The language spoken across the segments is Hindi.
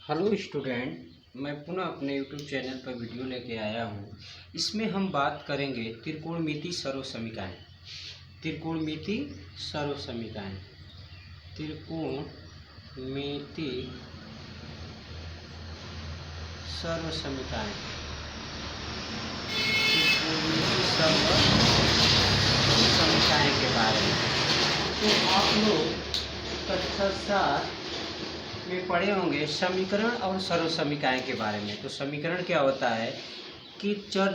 हेलो स्टूडेंट, मैं पुनः अपने यूट्यूब चैनल पर वीडियो लेके आया हूँ। इसमें हम बात करेंगे त्रिकोणमिति सर्वसमीकरण। त्रिकोणमिति सर्वसमीकरण त्रिकोणमिति सर्वसमीकरण त्रिकोणमिति सर्वसमीकरण के बारे में। तो आप लोग कक्षा 7 में पढ़े होंगे समीकरण और सर्वसमीकरण के बारे में। तो समीकरण क्या होता है कि चर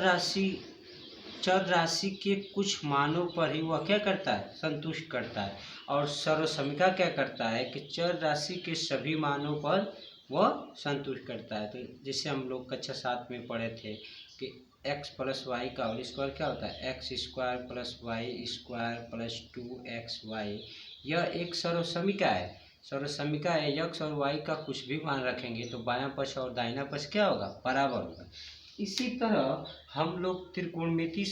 राशि के कुछ मानों पर ही वह क्या करता है, संतुष्ट करता है। और सर्वसमीकरण क्या करता है कि चर राशि के सभी मानों पर वह संतुष्ट करता है। तो जैसे हम लोग कक्षा 7 में पढ़े थे कि x प्लस वाई का होल स्क्वायर क्या होता है, x square plus y square plus 2xy। यह एक सर्वसमीकरण है। सर्वसमीकरण है, यक्स और वाई का कुछ भी मान रखेंगे तो बायां पक्ष और दाहिना पक्ष क्या होगा, बराबर होगा। इसी तरह हम लोग त्रिकोणमिति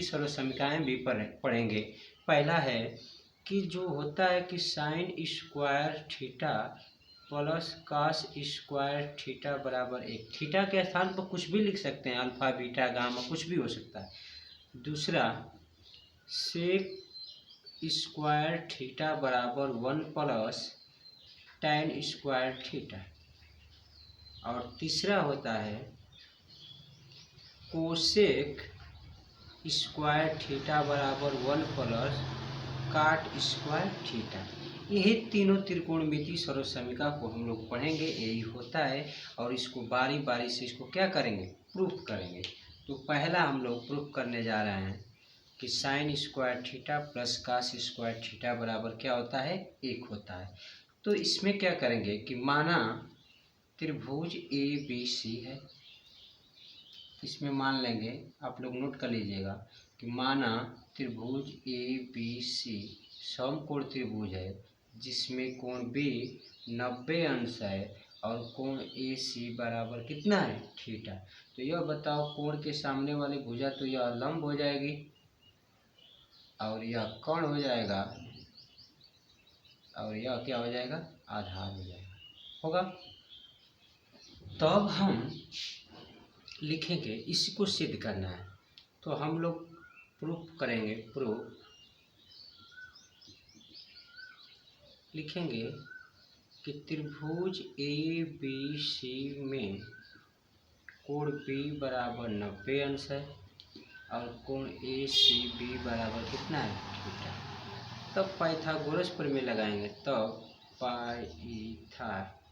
सर्वसमीकरण भी पढ़ेंगे। पहला है कि जो होता है कि sine square theta plus cos square theta बराबर 1। थीटा के स्थान पर कुछ भी लिख सकते हैं, अल्फा बीटा गामा कुछ भी हो सकता है। दूसरा सेक स्क्वायर थीटा बराबर 1 प्लस tan स्क्वायर थीटा। और तीसरा होता है कोसेक स्क्वायर थीटा बराबर 1 प्लस काट स्क्वायर थीटा। यही तीनों त्रिकोणमिति सर्वसमीकरण को हम लोग पढ़ेंगे, यही होता है। और इसको बारी बारी से इसको क्या करेंगे, प्रूफ करेंगे। तो पहला हम लोग प्रूफ करने जा रहे हैं कि sine square theta plus cos square theta बराबर क्या होता है, 1 होता है। तो इसमें क्या करेंगे कि माना त्रिभुज ABC है। इसमें मान लेंगे, आप लोग नोट कर लीजिएगा कि माना त्रिभुज ABC समकोण त्रिभुज है जिसमें कोण B 90 अंश है और कोण AC बराबर कितना है, थीटा। तो यह बताओ कोण के सामने वाली भुजा तो यह लंब हो जाएगी और यह कोण हो जाएगा और यह क्या हो जाएगा, आधार हो जाएगा, होगा। तब हम लिखेंगे, इसको सिद्ध करना है तो हम लोग प्रूफ करेंगे। प्रूफ लिखेंगे कि त्रिभुज ABC में कोण B बराबर 90 अंश है और कोण ACB बराबर कितना है, थीटा। तब पाइथागोरस प्रमेय लगाएंगे। तब पाइथागोरस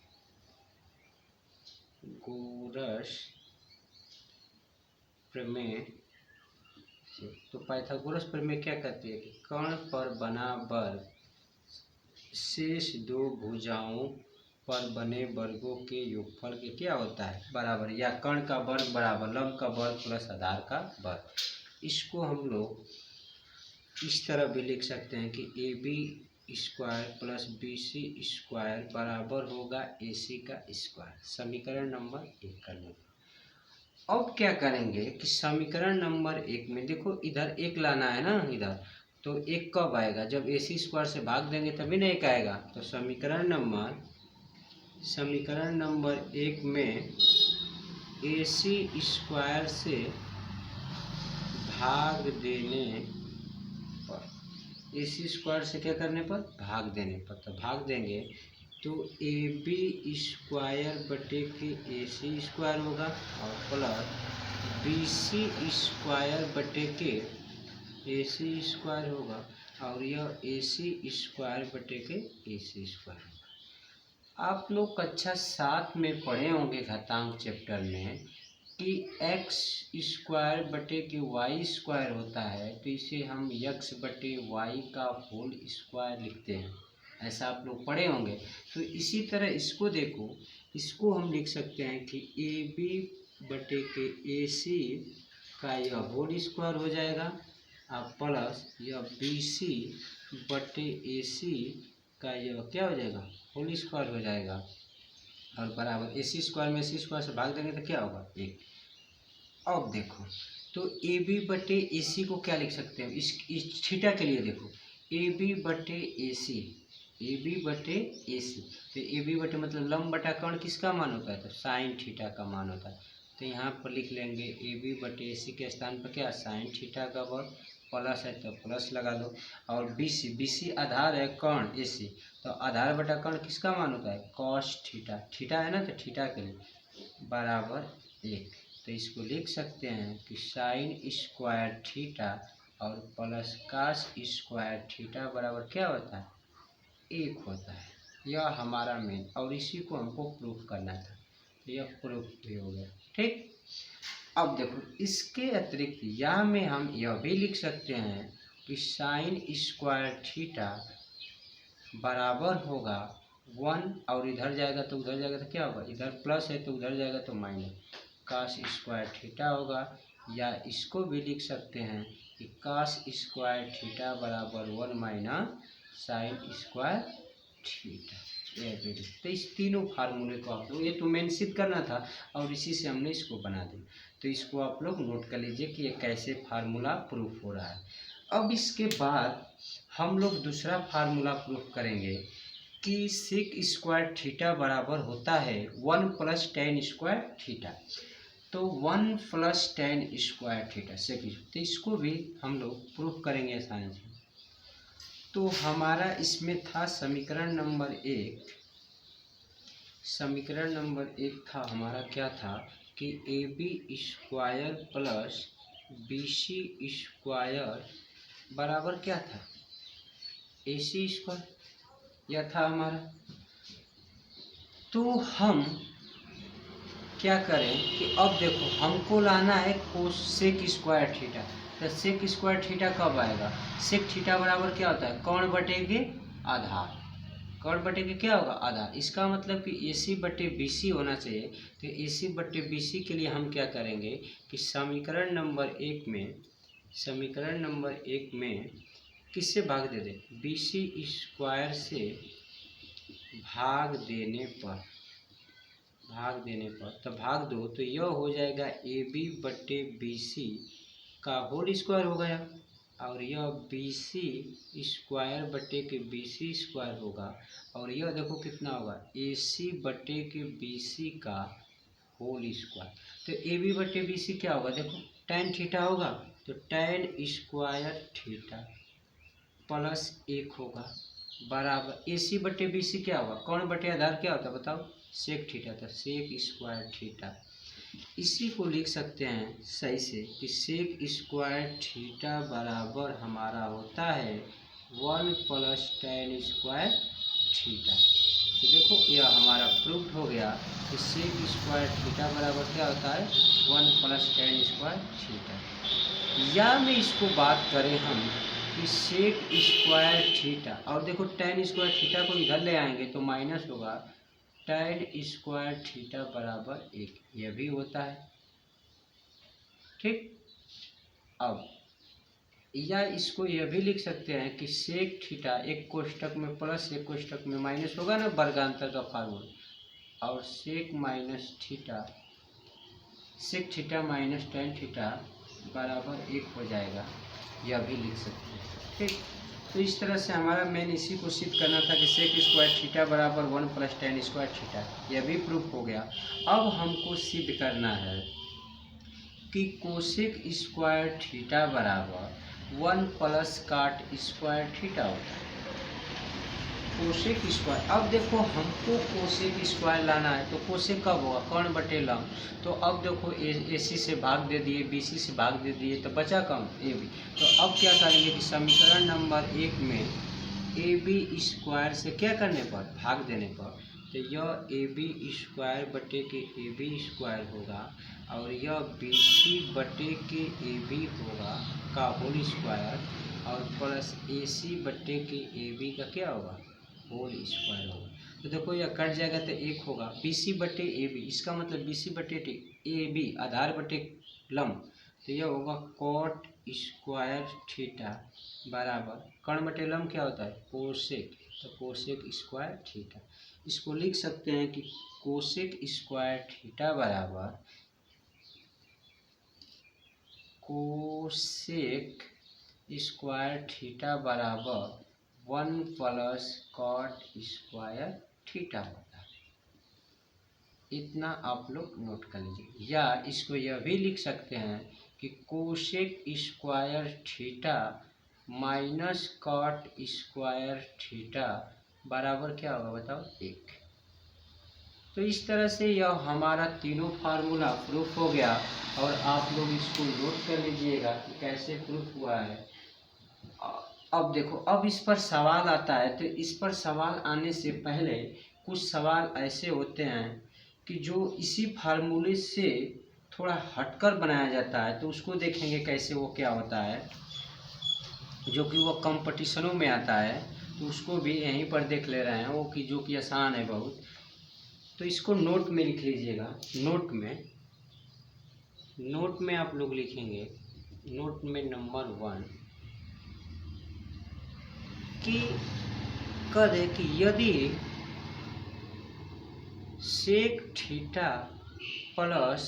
प्रमेय से, तो पाइथागोरस प्रमेय क्या कहती है कि कर्ण पर बना वर्ग शेष दो भुजाओं पर बने वर्गों के योगफल के क्या होता है, बराबर, या कर्ण का वर्ग बराबर लंब का वर्ग प्लस आधार का वर्ग। इसको हम लोग इस तरह भी लिख सकते हैं कि AB square plus BC square बराबर होगा AC का स्क्वायर। समीकरण नंबर 1 कर लेंगे। अब क्या करेंगे कि समीकरण नंबर 1 में देखो, इधर 1 लाना है ना, इधर तो 1 कब आएगा, जब AC स्क्वायर से भाग देंगे तभी ना 1 आएगा। तो समीकरण नंबर 1 में AC स्क्वायर से भाग देने पर, AC स्क्वायर से क्या करने पर, भाग देने पर, तो भाग देंगे तो AB स्क्वायर बटे के AC स्क्वायर होगा और प्लस BC स्क्वायर बटे के AC स्क्वायर होगा और यह AC स्क्वायर बटे के AC स्क्वायर होगा। आप लोग कक्षा 7 में पढ़े होंगे घातांक चैप्टर में कि x स्क्वायर बटे के y स्क्वायर होता है, तो इसे हम x बटे y का होल स्क्वायर लिखते हैं। ऐसा आप लोग पढ़े होंगे। तो इसी तरह इसको देखो, इसको हम लिख सकते हैं कि AB बटे के AC का यह होल स्क्वायर हो जाएगा और प्लस यह BC बटे AC का यह क्या हो जाएगा, होल स्क्वायर हो जाएगा और बराबर AC स्क्वायर में AC स्क्वायर से भाग देंगे तो क्या होगा, 1। अब देखो, तो AB बटे AC को क्या लिख सकते हैं, इस थीटा के लिए देखो, AB बटे AC ए बी बटे ए सी। तो ए बी बटे मतलब लंब बटा कर्ण किसका मान होता है, तो साइन थीटा का मान होता है। तो यहाँ पर लिख लेंगे ए बी बटे ए सी के स्थान पर क्या, साइन थीटा का वर्ग, प्लस है तो प्लस लगा दो। और बी सी आधार है कर्ण ए सी, तो आधार बटा कर्ण किसका मान होता है, कॉस थीटा, थीटा है ना तो थीटा के लिए बराबर 1। तो इसको लिख सकते हैं कि साइन स्क्वायर थीटा और प्लस कास स्क्वायर थीटा बराबर क्या होता है, 1 होता है। यह हमारा मेन, और इसी को हमको प्रूफ करना था, तो यह प्रूफ भी हो गया। ठीक, अब देखो इसके अतिरिक्त या में हम यह भी लिख सकते हैं कि साइन स्क्वायर थीटा बराबर होगा 1, और इधर जाएगा तो उधर जाएगा तो क्या होगा, इधर प्लस है तो उधर जाएगा तो माइनस, कास स्क्वायर थीटा होगा। या इसको भी लिख सकते हैं कि कास स्क्वायर थीटा बराबर 1 माइनस साइन स्क्वायर थीटा। तो इस तीनों फार्मूले को आप लोग, ये तो मेन सिद्ध करना था और इसी से हमने इसको बना दिया, तो इसको आप लोग नोट कर लीजिए कि ये कैसे फार्मूला प्रूफ हो रहा है। अब इसके बाद हम लोग दूसरा फार्मूला प्रूफ करेंगे कि सेक स्क्वायर थीटा बराबर होता है 1 प्लस टेन स्क्वायर थीटा। तो 1 plus tan square theta sec, तो इसको भी हम लोग प्रूफ करेंगे आसानी से। तो हमारा इसमें था समीकरण नंबर 1, समीकरण नंबर 1 था हमारा क्या था कि A B square plus B C square बराबर क्या था, ए सी स्क्वायर, यह था हमारा। तो हम क्या करें कि अब देखो हमको लाना है कोसेक स्क्वायर थीटा। तो सेक स्क्वायर थीटा कब आएगा, सेक थीटा बराबर क्या होता है, कर्ण बटे के आधार, कर्ण बटे के क्या होगा, आधार। इसका मतलब कि ए सी बटे बी सी होना चाहिए। तो ए सी बटे बी सी के लिए हम क्या करेंगे कि समीकरण नंबर 1 में, समीकरण नंबर 1 में किससे भाग दे दें, बी सी स्क्वायर से भाग देने पर, भाग देने पर तो भाग दो, तो यह हो जाएगा ए बी बटे बी सी का होल स्क्वायर हो गया, और यह बी सी स्क्वायर बटे के बी सी स्क्वायर होगा, और यह देखो कितना होगा, ए सी बटे के बी सी का होल स्क्वायर। तो ए बी बटे बी सी क्या होगा, देखो tan थीटा होगा, तो tan स्क्वायर थीटा प्लस 1 होगा बराबर ए सी बटे बी सी क्या होगा, कौन बटे आधार क्या होता है बताओ, सेक थीटा, था सेक स्क्वायर थीटा। इसी को लिख सकते हैं सही से कि सेक स्क्वायर थीटा बराबर हमारा होता है 1 प्लस टेन स्क्वायर थीटा। तो देखो यह हमारा प्रूफ हो गया कि सेक स्क्वायर थीटा बराबर क्या होता है, 1 प्लस टेन स्क्वायर थीटा। या में इसको बात करें हम कि सेक स्क्वायर थीटा, और देखो टेन स्क्वायर थीटा को इधर ले आएंगे तो माइनस होगा, tan स्क्वायर थीटा बराबर 1, यह भी होता है। ठीक, अब या इसको यह भी लिख सकते हैं कि सेक थीटा एक कोष्टक में प्लस एक कोष्टक में माइनस होगा ना, वर्गांतर का फार्मूला, और sec minus theta, sec theta minus tan theta बराबर 1 हो जाएगा, यह भी लिख सकते हैं। ठीक, तो इस तरह से हमारा मेन इसी को सिद्ध करना था कि सेक स्क्वायर थीटा बराबर 1 प्लस टेन स्क्वायर थीटा, यह भी प्रूफ हो गया। अब हमको सिद्ध करना है कि कोसेक स्क्वायर थीटा बराबर 1 प्लस काट स्क्वायर थीटा होता है, कोसेक स्क्वायर। अब देखो हमको कोसेक स्क्वायर लाना है, तो कोसेक कब होगा, कर्ण बटे लंब। तो अब देखो ए सी से भाग दे दिए, बी सी से भाग दे दिए, तो बचा कम ए बी। तो अब क्या करेंगे कि समीकरण नंबर 1 में ए बी स्क्वायर से क्या करने पर, भाग देने पर, तो यह ए बी स्क्वायर बटे के ए बी स्क्वायर होगा, और यह बी सी बटे के ए बी होगा का होल स्क्वायर, और प्लस ए सी बटे के ए बी का क्या होगा, होल स्क्वायर होगा। तो देखो यह कट जाएगा तो 1 होगा, बी सी बटे ए बी, इसका मतलब बी सी बटे ए बी आधार बटे लंब, तो यह होगा कॉट स्क्वायर थीटा बराबर कर्ण बटे लंब क्या होता है, कोसेक, तो कोसेक स्क्वायर थीटा। इसको लिख सकते हैं कि कोसेक स्क्वायर थीटा बराबर कोसेक स्क्वायर थीटा बराबर 1 प्लस कॉट स्क्वायर थीटा होता है। इतना आप लोग नोट कर लीजिए। या इसको यह भी लिख सकते हैं कि cosec square theta minus cot square theta बराबर क्या होगा बताओ, 1। तो इस तरह से यह हमारा तीनों फार्मूला प्रूफ हो गया और आप लोग इसको नोट कर लीजिएगा कि कैसे प्रूफ हुआ है। अब देखो, अब इस पर सवाल आता है, तो इस पर सवाल आने से पहले कुछ सवाल ऐसे होते हैं कि जो इसी फार्मूले से थोड़ा हटकर बनाया जाता है, तो उसको देखेंगे कैसे वो क्या होता है, जो कि वो कंपटीशनों में आता है, तो उसको भी यहीं पर देख ले रहे हैं वो कि जो कि आसान है बहुत। तो इसको नोट में लिख लीजिएगा। नोट में आप लोग लिखेंगे, नोट में नंबर 1 कि करें कि यदि sec theta plus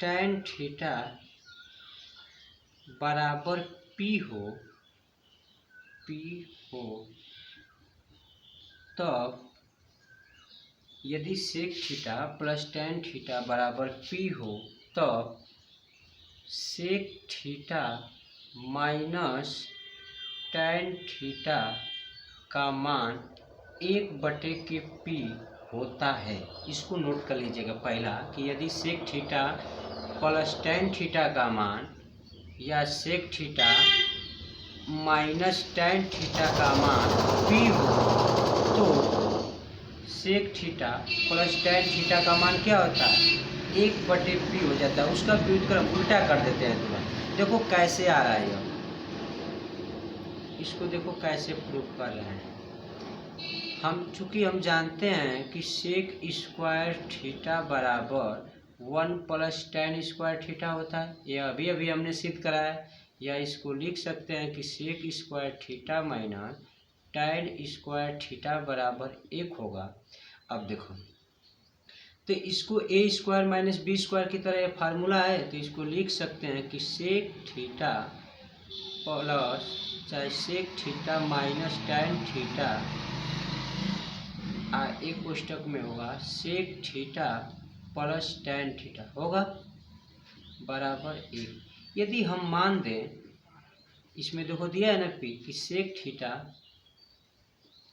tan theta बराबर पी हो तब यदि sec theta plus tan theta बराबर पी हो तब sec theta minus tan theta का मान 1/p होता है। इसको नोट कर लीजिएगा पहला कि यदि sec theta plus tan theta का मान या sec theta minus tan theta का मान p हो तो sec theta plus tan theta का मान क्या होता है, 1/p हो जाता है। उसका व्युत्क्रम उल्टा कर देते हैं तुरंत। देखो कैसे आ रहा है यह, इसको देखो कैसे प्रूफ कर रहे हैं चूँकि हम जानते हैं कि सेक स्क्वायर थीटा बराबर 1 प्लस टैन स्क्वायर थीटा होता है। यह अभी अभी हमने सिद्ध कराया है। या इसको लिख सकते हैं कि sec square theta minus tan square theta बराबर 1 होगा। अब देखो, तो इसको A square minus B square की तरह फार्मूला है, तो इसको लिख सकते हैं कि सेक थीटा प्लस चाहे sec theta minus tan theta एक कोष्टक में होगा sec theta plus tan theta होगा बराबर 1। यदि हम मान दें, इसमें देखो दिया है ना पी, कि sec theta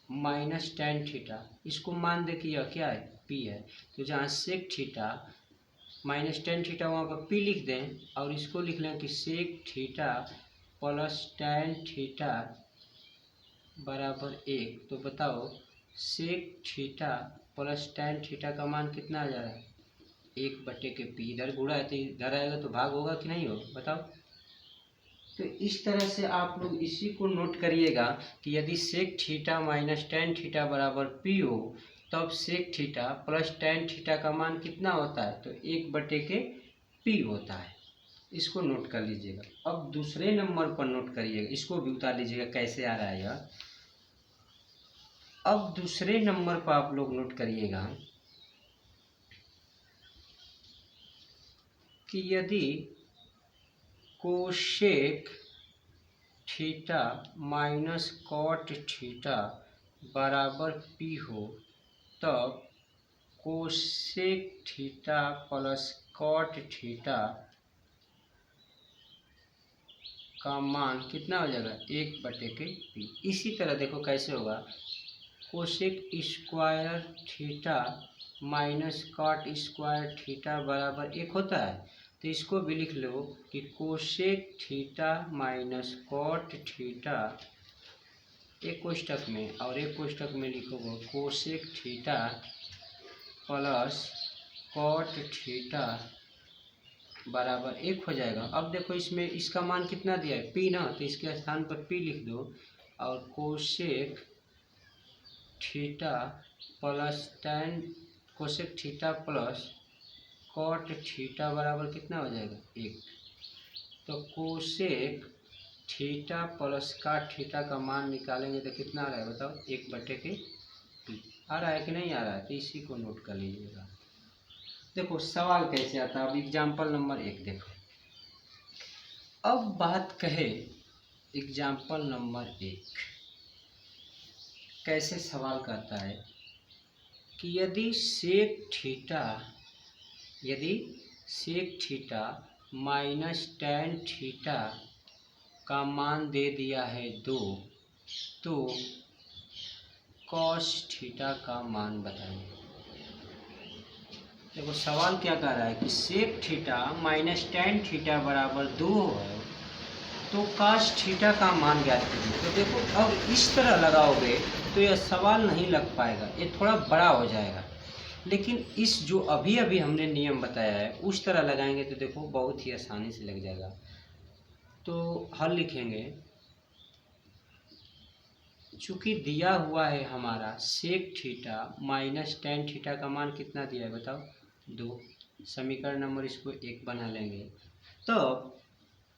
minus tan theta, इसको मान दे कि यह क्या है, पी है। तो जहाँ sec theta minus tan theta वहाँ पर पी लिख दें और इसको लिख लें कि sec theta plus tan theta बराबर 1। तो बताओ sec theta plus tan theta का मान कितना आ जा रहा है, 1/p। इधर गुणा है तो इधर आएगा तो भाग होगा कि नहीं होगा बताओ। तो इस तरह से आप लोग इसी को नोट करिएगा कि यदि sec theta minus tan theta बराबर p हो तब sec theta plus tan theta का मान कितना होता है, तो 1/p होता है। इसको नोट कर लीजिएगा। अब दूसरे नंबर पर नोट करिएगा, इसको भी उतार लीजिएगा कैसे आ रहा है यह। अब दूसरे नंबर पर आप लोग नोट करिएगा कि यदि cosec theta minus cot theta बराबर p हो तब cosec theta plus cot theta का मान कितना हो जाएगा, 1/p। इसी तरह देखो कैसे होगा, cosec square theta minus cot square theta बराबर 1 होता है। तो इसको भी लिख लो कि cosec theta minus cot theta एक कोष्टक में और एक कोष्टक में लिखोगे cosec theta plus cot theta बराबर 1 हो जाएगा। अब देखो इसमें इसका मान कितना दिया है, p ना, तो इसके स्थान पर p लिख दो और cosec theta plus tan cosec theta plus cot theta बराबर कितना हो जाएगा, 1। तो cosec theta plus cot theta का मान निकालेंगे तो कितना आ रहा है बताओ, 1/p आ रहा है कि नहीं आ रहा है। तो इसी को नोट कर लीजिएगा। देखो सवाल कैसे आता है। अब एग्जाम्पल नंबर 1 देखो। अब बात कहे एग्जाम्पल नंबर 1 कैसे सवाल करता है कि यदि sec theta minus tan theta का मान दे दिया है 2, तो कॉस थीटा का मान बताइए। देखो सवाल क्या कह रहा है कि sec theta minus tan theta बराबर 2 है, तो कॉस थीटा का मान ज्ञात कीजिए। तो देखो अब इस तरह लगाओगे तो यह सवाल नहीं लग पाएगा, ये थोड़ा बड़ा हो जाएगा। लेकिन इस जो अभी अभी हमने नियम बताया है उस तरह लगाएंगे तो देखो बहुत ही आसानी से लग जाएगा। तो हल लिखेंगे, चूँकि दिया हुआ है हमारा sec theta minus tan theta का मान कितना दिया है बताओ 2। समीकरण नंबर इसको 1 बना लेंगे।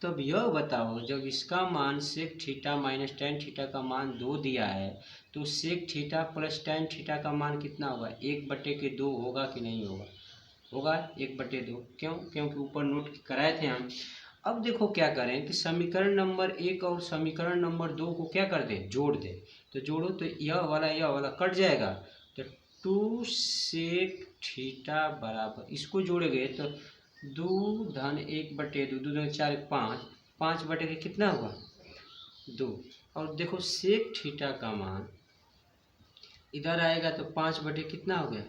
तब यह बताओ जब इसका मान sec theta minus tan theta का मान 2 दिया है तो sec theta plus tan theta का मान कितना होगा 1/2 होगा कि नहीं होगा? होगा 1/2। क्यों? क्योंकि ऊपर नोट कराए थे हम। अब देखो क्या करें कि समीकरण नंबर 1 और समीकरण नंबर 2 को क्या कर दें, जोड़ दें। तो जोड़ो तो यह वाला कट जाएगा, तो 2 सेक थीटा बराबर, इसको जोड़ेंगे तो 2 धन 1/2, 2 धन 4 5, 5/के कितना हुआ 2। और देखो सेक थीटा का मान इधर आएगा तो 5/, कितना हो गया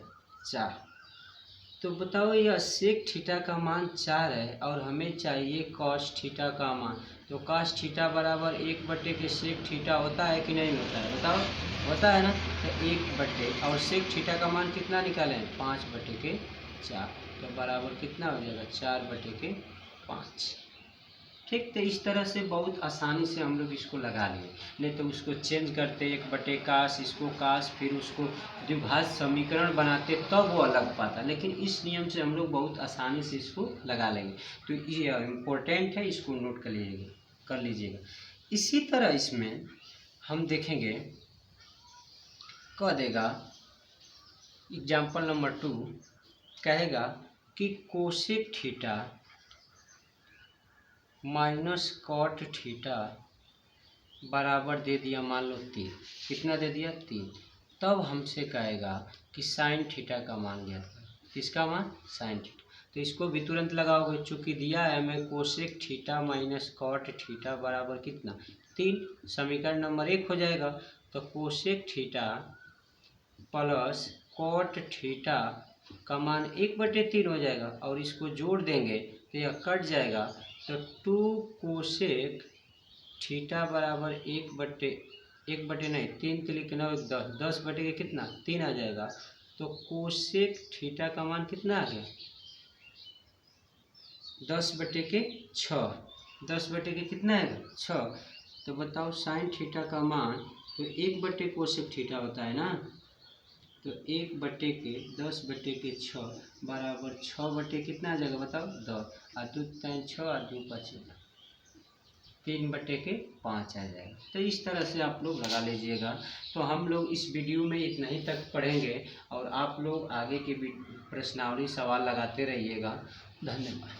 4। तो बताओ यह सेक थीटा का मान 4 है और हमें चाहिए कॉस थीटा का मान। तो कॉस थीटा बराबर 1/, के सेक थीटा होता है कि नहीं होता है बताओ? होता है ना। तो 1/, और सेक थीटा का मान कितना निकालें 5/4, तो बराबर कितना हो जाएगा 4/5। ठीक, तो इस तरह से बहुत आसानी से हम लोग इसको लगा लिए। नहीं तो उसको चेंज करते 1/, काश इसको काश, फिर उसको द्विघात समीकरण बनाते तब वो अलग पाता। लेकिन इस नियम से हम लोग बहुत आसानी से इसको लगा लेंगे। तो ये इम्पोर्टेंट है, इसको नोट कर लीजिएगा। इसी तरह इसमें हम देखेंगे, कह देगा एग्जाम्पल नंबर 2 कहेगा कि cosec theta minus cot theta बराबर दे दिया मान लो 3। कितना दे दिया 3। तब हमसे कहेगा कि साइन थीटा का मान ज्ञात करें। किसका मान? Sine theta. तो इसको भी तुरंत लगाओगे, चूँकि दिया है हमें cosec theta minus cot theta बराबर कितना 3। समीकरण नंबर 1 हो जाएगा। तो cosec theta plus cot theta का मान 1/3 हो जाएगा, और इसको जोड़ देंगे तो यह कट जाएगा। तो 2 कोसेक थीटा बराबर 1/, नहीं 3 3 के 9 10, 10/, कितना 3 आ जाएगा। तो कोसेक थीटा का मान कितना आ गया 10/6, 10/, कितना है 6। तो बताओ साइन थीटा का मान तो 1/, कोसेक थीटा होता है ना। तो 1/10/6 बराबर 6/, कितना आ जाएगा बताओ 10, और 2 3 6 और 2 5 3/5 आ जाएगा। तो इस तरह से आप लोग लगा लीजिएगा। तो हम लोग इस वीडियो में इतना ही तक पढ़ेंगे और आप लोग आगे के प्रश्नावली सवाल लगाते रहिएगा। धन्यवाद।